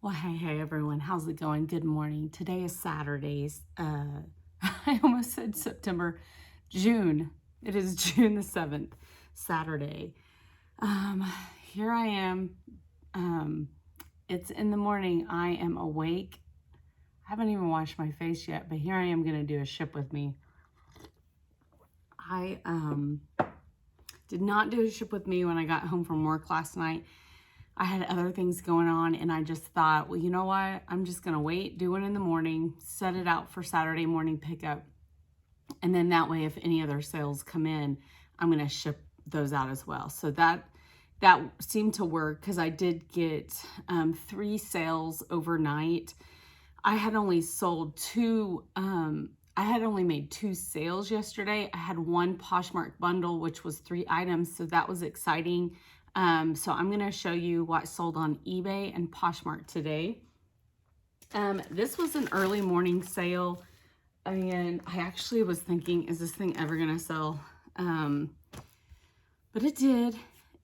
Well, hey everyone, how's it going? Good morning. Today is Saturdays. I almost said September, June. It is June the 7th, Saturday. Um, Here I am. It's in the morning. I am awake. I haven't even washed my face yet, but here I am going to do a ship with me. I did not do a ship with me when I got home from work last night. I had other things going on and I just thought, well, you know what? I'm just going to wait, do it in the morning, set it out for Saturday morning pickup. And then that way, if any other sales come in, I'm going to ship those out as well. So that seemed to work because I did get 3 sales overnight. I had only sold 2, I had only made 2 sales yesterday. I had 1 Poshmark bundle, which was 3 items. So that was exciting. So I'm going to show you what sold on eBay and Poshmark today. This was an early morning sale, and I actually was thinking, is this thing ever going to sell? But it did,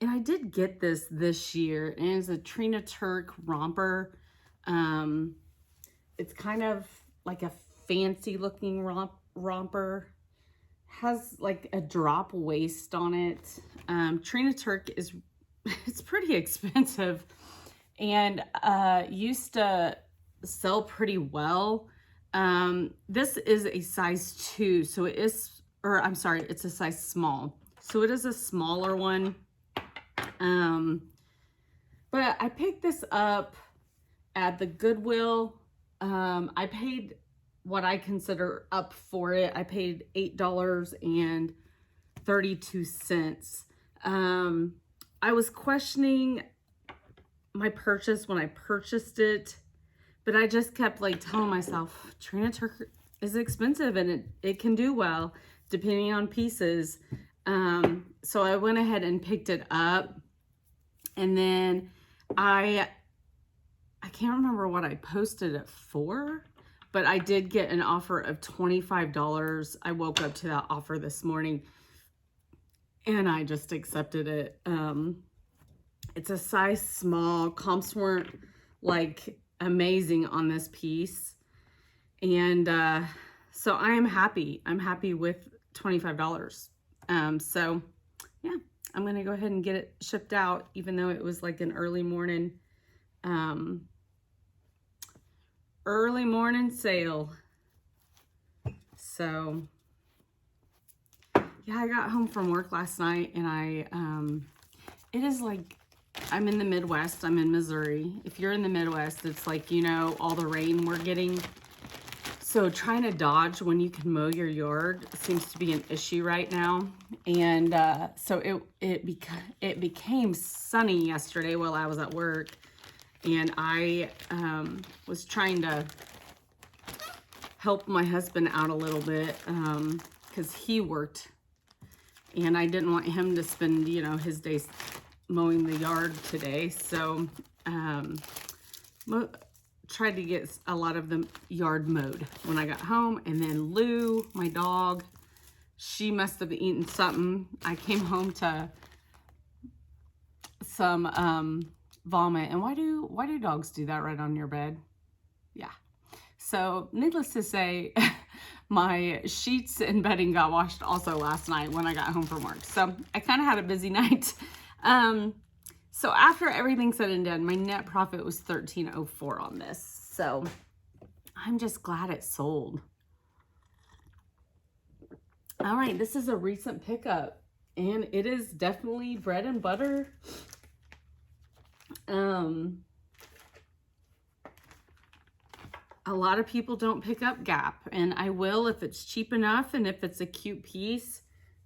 and I did get this year, and it's a Trina Turk romper. It's kind of like a fancy looking romper. Has like a drop waist on it. Trina Turk is it's pretty expensive and used to sell pretty well. This is a size 2, so it is, or I'm sorry, it's a size small. So it is a smaller one. But I picked this up at the Goodwill. I paid what I consider up for it. I paid $8.32. I was questioning my purchase when I purchased it, but I just kept like telling myself, Trina Turk is expensive and it can do well depending on pieces. So I went ahead and picked it up, and then I can't remember what I posted it for, but I did get an offer of $25. I woke up to that offer this morning and I just accepted it. It's a size small. Comps weren't like amazing on this piece. And so I am happy. I'm happy with $25. So yeah, I'm going to go ahead and get it shipped out, even though it was like an early morning sale. So yeah, I got home from work last night and it is like, I'm in the Midwest. I'm in Missouri. If you're in the Midwest, it's like, you know, all the rain we're getting. So trying to dodge when you can mow your yard seems to be an issue right now. And so it became sunny yesterday while I was at work. And I was trying to help my husband out a little bit because he worked. And I didn't want him to spend, you know, his days mowing the yard today. So tried to get a lot of the yard mowed when I got home. And then Lou, my dog, she must have eaten something. I came home to some vomit. And why do dogs do that right on your bed? Yeah. So needless to say, my sheets and bedding got washed also last night when I got home from work. So I kind of had a busy night. So after everything said and done, my net profit was $13.04 on this. So I'm just glad it sold. All right, this is a recent pickup and it is definitely bread and butter. A lot of people don't pick up Gap, and I will if it's cheap enough and if it's a cute piece.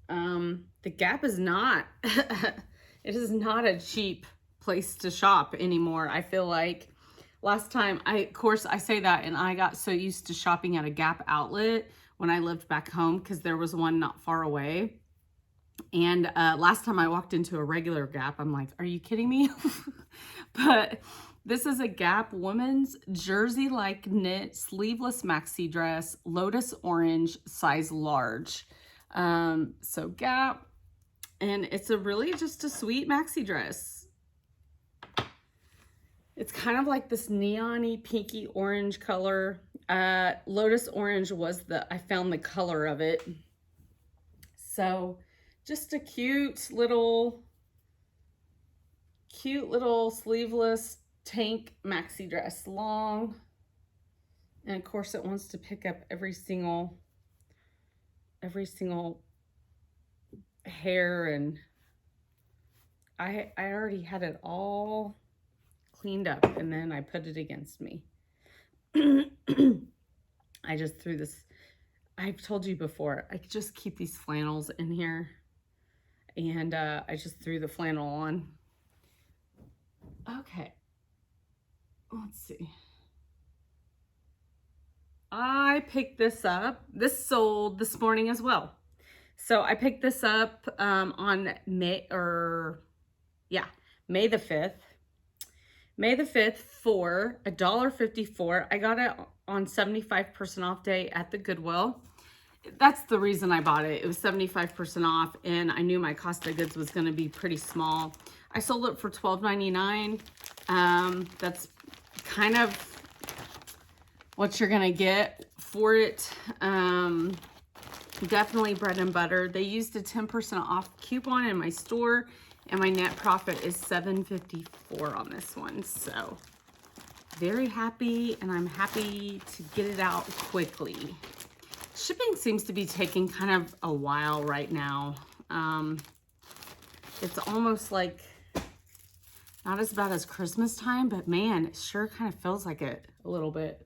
The Gap is not, it is not a cheap place to shop anymore. I feel like last time, of course I say that, and I got so used to shopping at a Gap outlet when I lived back home because there was one not far away. And last time I walked into a regular Gap, I'm like, are you kidding me? But this is a Gap women's jersey-like knit sleeveless maxi dress, lotus orange, size large. So Gap, and it's a really just a sweet maxi dress. It's kind of like this neon-y pinky orange color. Lotus orange was I found the color of it. So just a cute little sleeveless tank maxi dress, long. And of course it wants to pick up every single hair, and I already had it all cleaned up, and then I put it against me. I just threw this, I've told you before, I just keep these flannels in here, and I just threw the flannel on. Okay, let's see. I picked this up. This sold this morning as well. So I picked this up on May the 5th. May the 5th for $1.54. I got it on 75% off day at the Goodwill. That's the reason I bought it. It was 75% off, and I knew my cost of goods was going to be pretty small. I sold it for $12.99. That's kind of what you're going to get for it. Definitely bread and butter. They used a 10% off coupon in my store, and my net profit is $7.54 on this one. So very happy, and I'm happy to get it out quickly. Shipping seems to be taking kind of a while right now. It's almost like not as bad as Christmas time, but man, it sure kind of feels like it a little bit.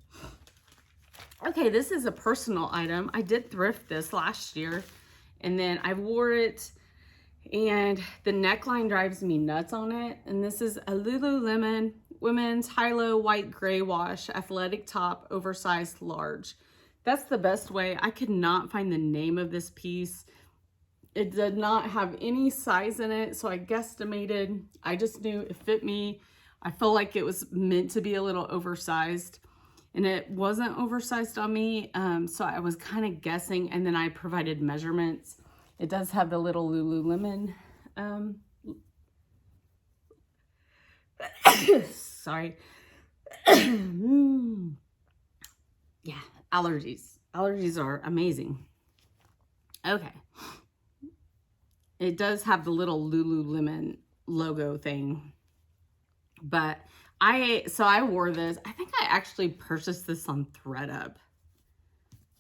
Okay, this is a personal item. I did thrift this last year, and then I wore it, and the neckline drives me nuts on it. And this is a Lululemon women's high-low white gray wash athletic top, oversized large. That's the best way. I could not find the name of this piece. It did not have any size in it, so I guesstimated. I just knew it fit me. I felt like it was meant to be a little oversized, and it wasn't oversized on me, so I was kind of guessing, and then I provided measurements. It does have the little Lululemon, sorry. Yeah, allergies. Allergies are amazing. Okay. It does have the little Lululemon logo thing, but I wore this. I think I actually purchased this on ThredUp.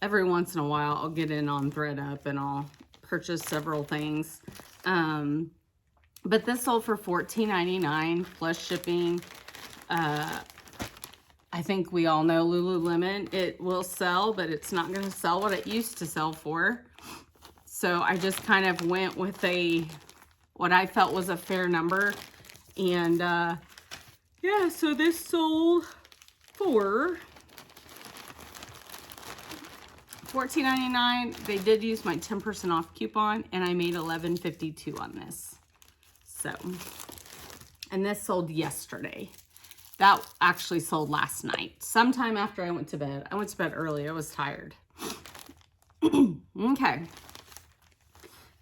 Every once in a while, I'll get in on ThredUp and I'll purchase several things. But this sold for $14.99 plus shipping. I think we all know Lululemon. It will sell, but it's not going to sell what it used to sell for. So I just kind of went with what I felt was a fair number. And yeah, so this sold for $14.99. They did use my 10% off coupon, and I made $11.52 on this. So, and this sold yesterday. That actually sold last night, sometime after I went to bed. I went to bed early. I was tired. Okay.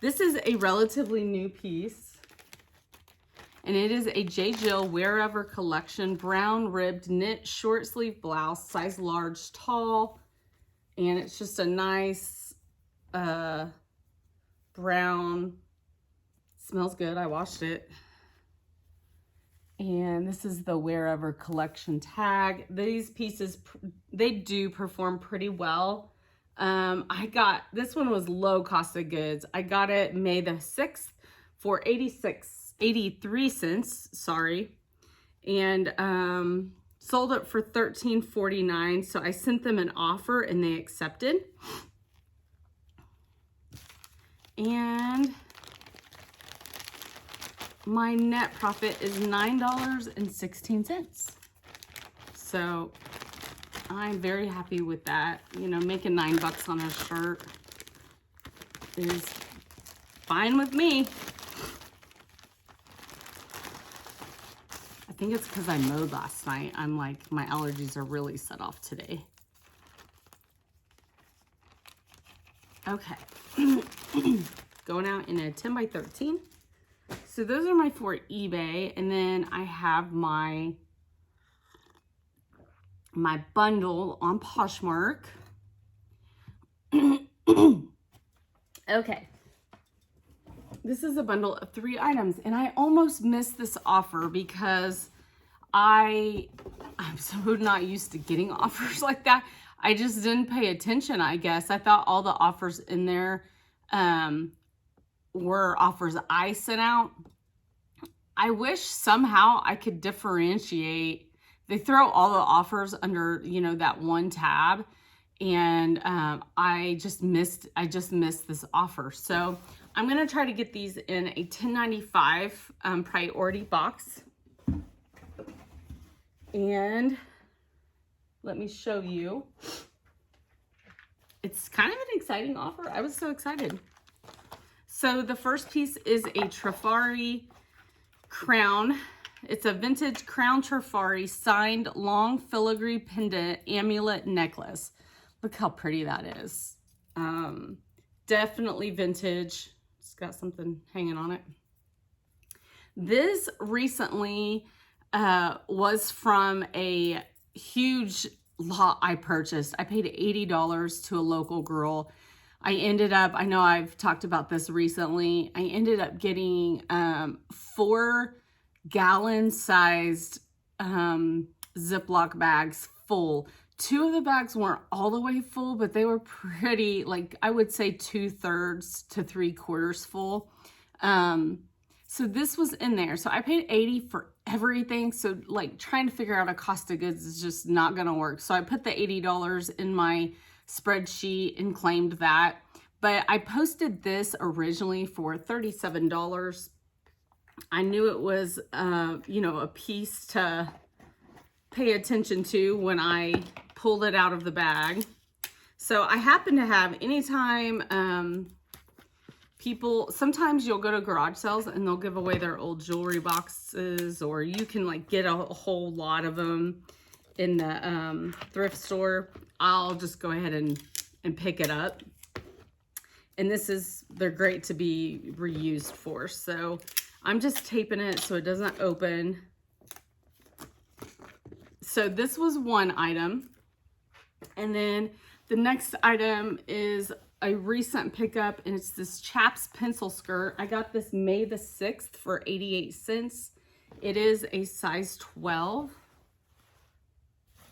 This is a relatively new piece, and it is a J. Jill Wherever collection brown ribbed knit short sleeve blouse, size large, tall, and it's just a nice brown. Smells good. I washed it. And this is the Wherever collection tag. These pieces, they do perform pretty well. This one was low cost of goods. I got it May the 6th for 83 cents, sorry. And sold it for $13.49. So I sent them an offer and they accepted. And my net profit is $9.16. So I'm very happy with that. You know, making $9 on a shirt is fine with me. I think it's because I mowed last night. I'm like, my allergies are really set off today. Okay. Going out in a 10 by 13. So those are my for eBay, and then I have my my bundle on Poshmark. Okay. This is a bundle of 3 items, and I almost missed this offer because I'm so not used to getting offers like that. I just didn't pay attention, I guess. I thought all the offers in there were offers I sent out. I wish somehow I could differentiate. They throw all the offers under, you know, that one tab, and I just missed this offer. So I'm gonna try to get these in a $10.95 priority box. And let me show you. It's kind of an exciting offer. I was so excited. So the first piece is a Trifari crown. It's a vintage crown Trifari signed long filigree pendant amulet necklace. Look how pretty that is. Definitely vintage. It's got something hanging on it. This recently was from a huge lot I purchased. I paid $80 to a local girl. I ended up, I know I've talked about this recently, I ended up getting 4 gallon sized Ziploc bags full. 2 of the bags weren't all the way full, but they were pretty, like, I would say 2/3 to 3/4 full. So this was in there. So I paid $80 for everything. So like trying to figure out a cost of goods is just not gonna work. So I put the $80 in my spreadsheet and claimed that. But I posted this originally for $37. I knew it was, you know, a piece to pay attention to when I pulled it out of the bag. So I happen to have, anytime people, sometimes you'll go to garage sales and they'll give away their old jewelry boxes, or you can like get a whole lot of them in the thrift store. I'll just go ahead and pick it up. And they're great to be reused for. So I'm just taping it so it doesn't open. So this was one item. And then the next item is a recent pickup, and it's this Chaps pencil skirt. I got this May the 6th for 88 cents. It is a size 12.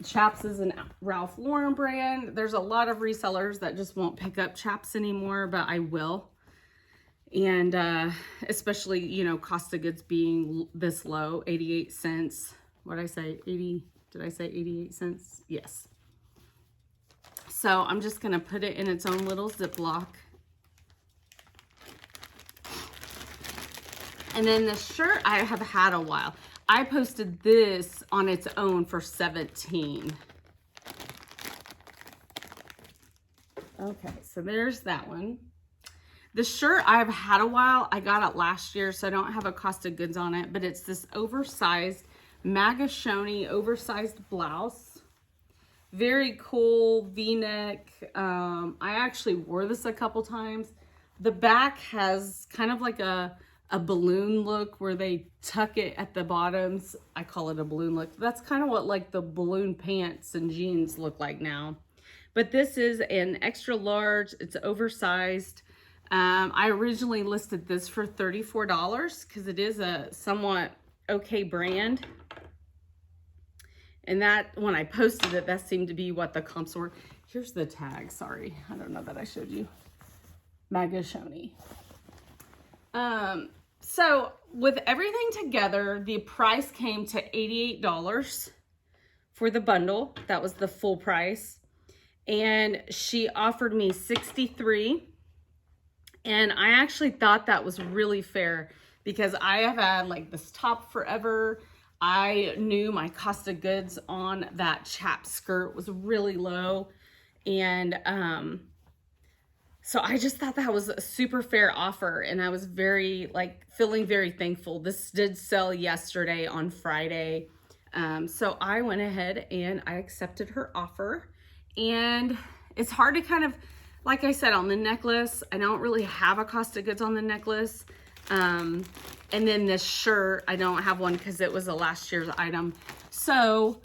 Chaps is a Ralph Lauren brand. There's a lot of resellers that just won't pick up Chaps anymore, but I will. And especially, you know, cost of goods being this low, 88 cents. What did I say? 80? Did I say 88 cents? Yes. So I'm just going to put it in its own little Ziploc. And then the shirt I have had a while. I posted this on its own for $17. Okay, so there's that one. The shirt I've had a while. I got it last year, so I don't have a cost of goods on it, but it's this oversized Magashoni oversized blouse. Very cool V-neck. I actually wore this a couple times. The back has kind of like a balloon look where they tuck it at the bottoms. I call it a balloon look. That's kind of what like the balloon pants and jeans look like now. But this is an extra large. It's oversized. I originally listed this for $34 because it is a somewhat okay brand. And that, when I posted it, that seemed to be what the comps were. Here's the tag. Sorry, I don't know that I showed you. Magashoni. So with everything together, the price came to $88 for the bundle. That was the full price. And she offered me $63. And I actually thought that was really fair because I have had like this top forever. I knew my cost of goods on that Chaps skirt was really low. And so I just thought that was a super fair offer. And I was feeling very thankful. This did sell yesterday on Friday. So I went ahead and I accepted her offer. And it's hard to kind of, like I said, on the necklace, I don't really have a cost of goods on the necklace. And then this shirt, I don't have one because it was a last year's item. So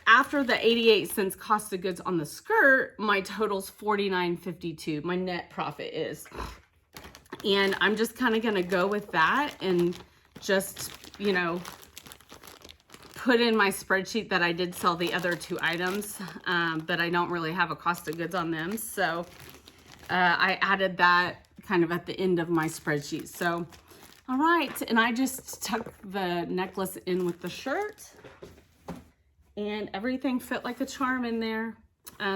after the 88 cents cost of goods on the skirt, my total's $49.52. My net profit is. And I'm just kind of going to go with that and just, you know, put in my spreadsheet that I did sell the other 2 items, but I don't really have a cost of goods on them. So I added that kind of at the end of my spreadsheet. So, all right. And I just tucked the necklace in with the shirt and everything fit like a charm in there.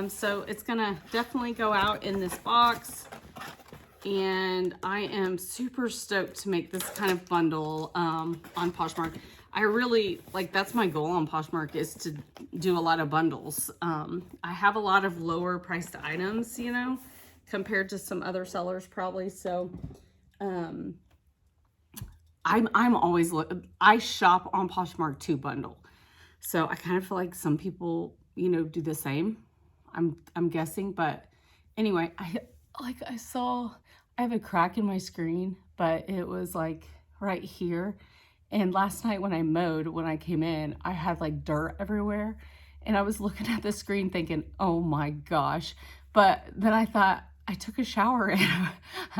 So it's going to definitely go out in this box. And I am super stoked to make this kind of bundle on Poshmark. I really, like, that's my goal on Poshmark, is to do a lot of bundles. I have a lot of lower priced items, you know, compared to some other sellers probably. So I'm always, I shop on Poshmark to bundle. So I kind of feel like some people, you know, do the same. I'm guessing, but anyway, I have a crack in my screen, but it was like right here. And last night when I mowed, when I came in, I had like dirt everywhere. And I was looking at the screen thinking, oh my gosh. But then I thought, I took a shower and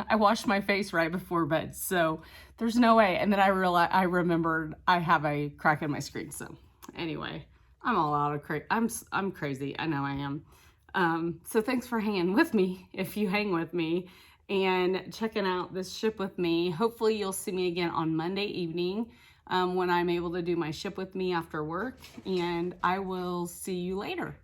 I washed my face right before bed. So there's no way. And then I remembered I have a crack in my screen. So anyway, I'm all out of crazy. I'm crazy. I know I am. So thanks for hanging with me, if you hang with me, and checking out this Ship With Me. Hopefully you'll see me again on Monday evening when I'm able to do my Ship With Me after work, and I will see you later.